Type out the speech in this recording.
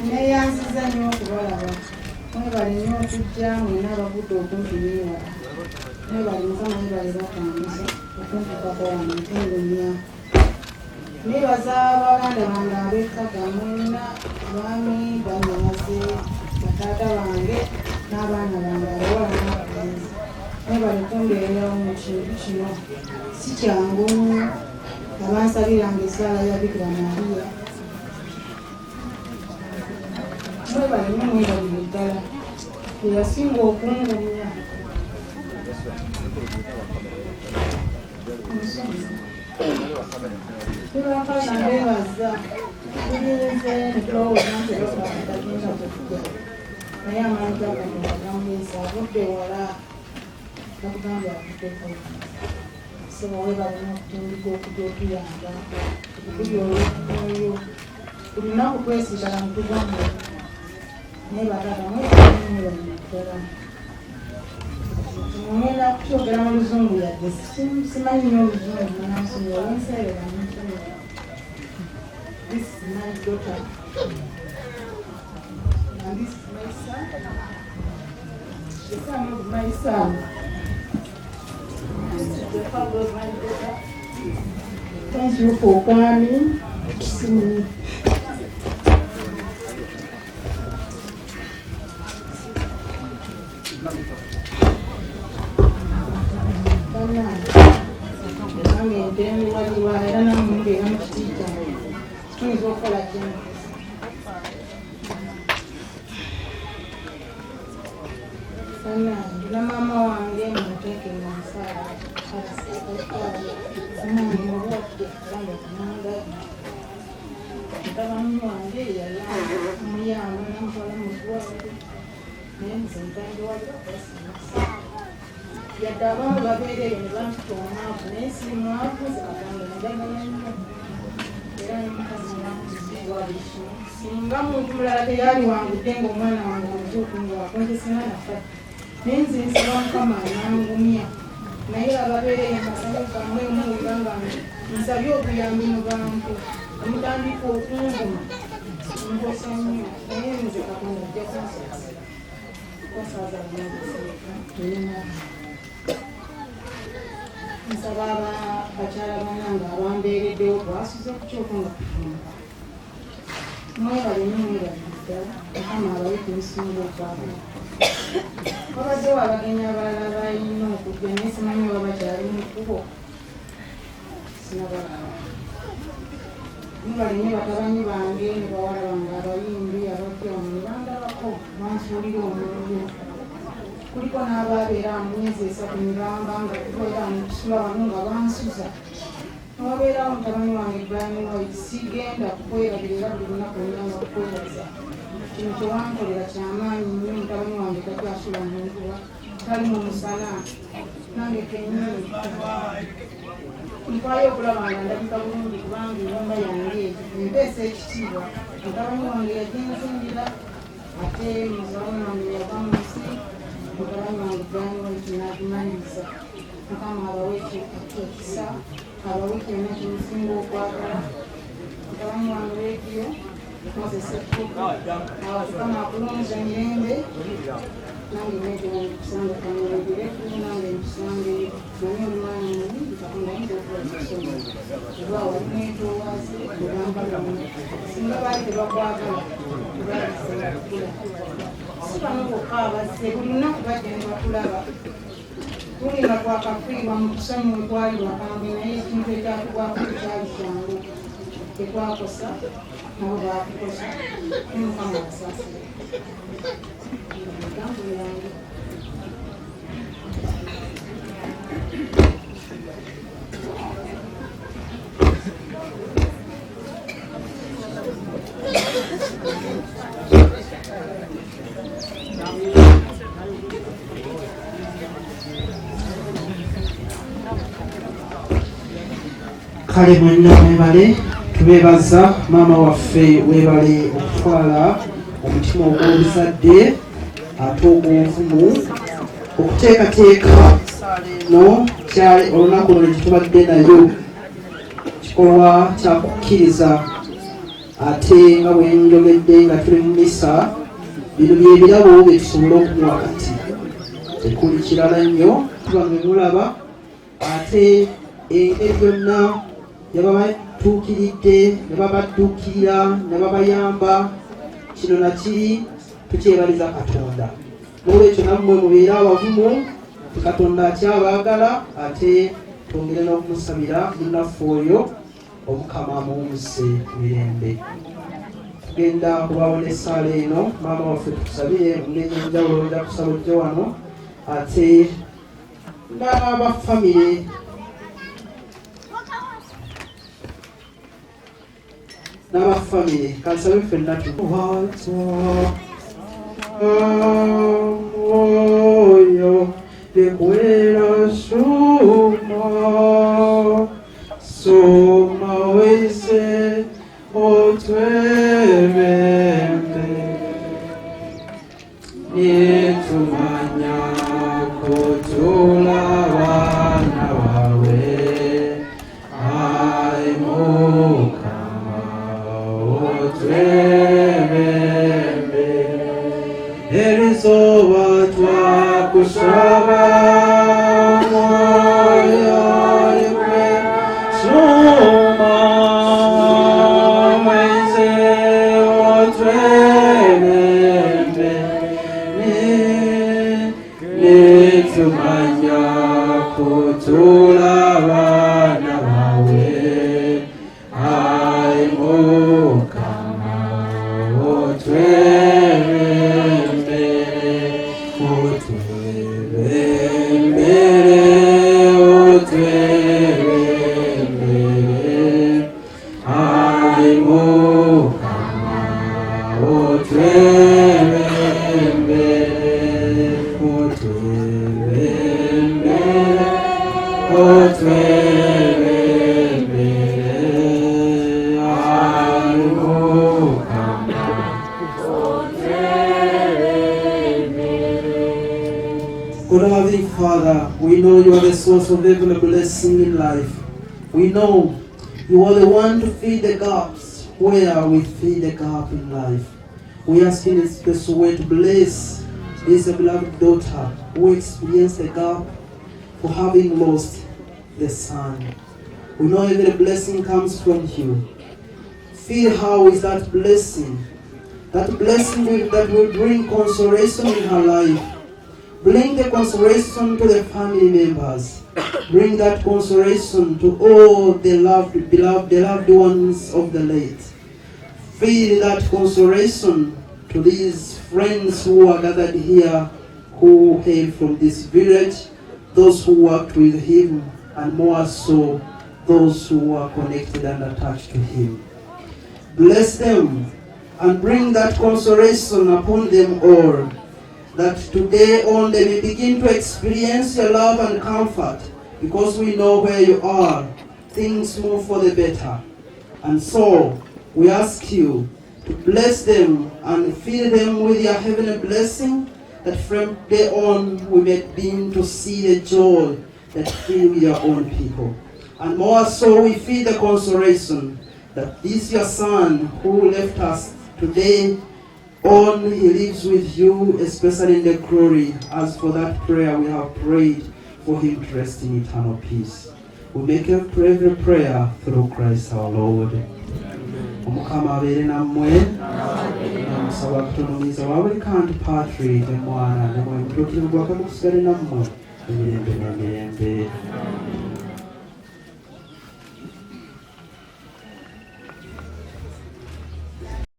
neyanziza nnyo okubalaba mwebali nnyo okujja mwena abagudde okumpi neewala mwebali mukama mwebali batambuza okumpukako wano ntungumya nebaza abaganda bange ab'ekkaka mwena abaami banyamaze bataata bange n'abaana bange abawala n'abalenzi mwebali kumbeerawo mu kintu kino si kyangu nnyo abansaliranga essaala ya Bikira Maria mwebali nnyo mwebalire ddala eyasinga okungumya tubakana bebaza tulinze netulowooza nti olwokatagenda kujja naye amanyi gakatonda gamuyisa avudde wala bakugambye avuddeko sobawe balina okutundika okujja otuyamba okukubya olwokubyoyo buli lunaku twesiigala mutugambe naye batata mwebalimuddala ngenda kukyogera mu luzungu yadde simanyi nnyo oluzungu munasomera olwenseerera munsomera this is my daughter and this is my son the son of my son the father of my daughter. Thank you for coming to see me. Na mama wange muteke msala yaddabamu babeereyo ne bantutoomaako naye simwavu zikatandanagananya era nemukazi namuzibwalikimu singa muntu mulala teyali wangudde ngaomwana wange omutuuku ngaakonzesina nafa naye nze nsaba mukama anangumya naye ababeereyo mukasabo kamwe muwulira nga nsabye obuyambi mu bantu omutandika okunguma nkosa nnyo naye nze katonda ajja kunsaasira kosaaza bnaeseeka nsaba bakyala banange abambeereddewo bwasuza okukyuka nga kutumba mwebale nemwebalidala mukama abawe kunsinga okwagala wabaddewo abagenyi abalala balina okujja naye simanyi oba bakyali mu kkubo sinabalaba mubale ne batabanyi bange ne bawala bange abayimbi abajja wano ne bandabako bansuulira omululu kuliko n'ababeera mu myezi esatu nibamba nga tubeera mukusula wano nga bansuza wabeerawo mutabanyi wange Brian White sigenda kukwerabira era buli lunaku olina kukwebaza kino kyewankolera kyamaanyi nnyo mutabanyi wange takyasula muntuwa tali mu musana nange kenyini ntwayo okulaba nga ndabika bulungi kubanga ennyumba yange empeesa ekitiibwa mutabanyi wange yaginzindira ate muzawo wange yava mu nsi mutabanyi wange Brian White n'agimaliriza mukama abawe ekisa abawe kyonna kimusinga okwagala mutabanyi wange reediyo kozesekuka mukama akulunza mirembe nange neegira nkusanga kamulegereku nange nkusange nanye omwana mubi katonda yinza okuba kisomo oba walinetoowaze obambalamo singa baali tebakwagala tebalisakula si bano bokka abazze buli lunaku badde ne batulaba tuli nga twakafiirwa mu tusonyi we twali bakambe naye ekintu ekyatugwako tekyali kyangu tekwakosa nabo baatukosa nemukama asaasire egambo yange kale mwenna mwebale tubebaza maama waffe webale okutwala omutima ogw'obuzadde ate ogw'obuvumu okuteekateeka no kyali olunaku luno gyetubadde nayo kikolwa kyakukkiriza ate nga bwe njogedde nga tuli mu misa bino byebirabo bye tusobola okuwa kati tekuli kirala nnyo tuba nga mulaba ate engeri yonna yababatuukiridde ne babadduukirira ne babayamba kino nakiri tukyebaliza Katonda. N'olwekyo nammwe mubeere abavumu Katonda akyabaagala ate twongere n'okumusabira munnaffe oyo Omukama amuwumuse mirembe. Tugenda kubaawo n'essaala eno maama waffe tukusabire mu ngeri enjawulo ojja kusaba ojja wano ate n'abafamire kansabe ffenna moyo de buena suma wese otwebembe nitumanya kutula wana wawe ai Mukama otwebembe erizoba twakusaba moyo imwe suma mweze otwebembe nitumanya kutula abana bawe ai Mukama otwebembe ai Mukama otwebembe God our Heavenly Father, we know you are the source of every blessing in life. We know you are the one to fill the gaps where we fill the gap in life. We ask in a special way to bless this beloved daughter who experienced the gap for having lost the son. We know every blessing comes from you. Feel how is that blessing that will bring consolation in her life. Bring the consolation to the family members. Bring that consolation to all the loved ones of the late. Feel that consolation to these friends who are gathered here, who hail from this village, those who worked with him, and more so, those who are connected and attached to him. Bless them and bring that consolation upon them all, that today on they may begin to experience your love and comfort, because we know where you are, things move for the better. And so, we ask you to bless them and fill them with your heavenly blessing, that from day on we may begin to see the joy that fills your own people. And more so, we feel the consolation that this your son who left us today on, he lives with you, especially in the glory. As for that prayer we have prayed, for him to rest in eternal peace. We make every prayer through Christ our Lord. Omukama abeere nammwe namusaba kutunuuliza wa buli kantu Patrick Mwana ne mwe mutuukirivu gwakamukusigale nammwe emirembe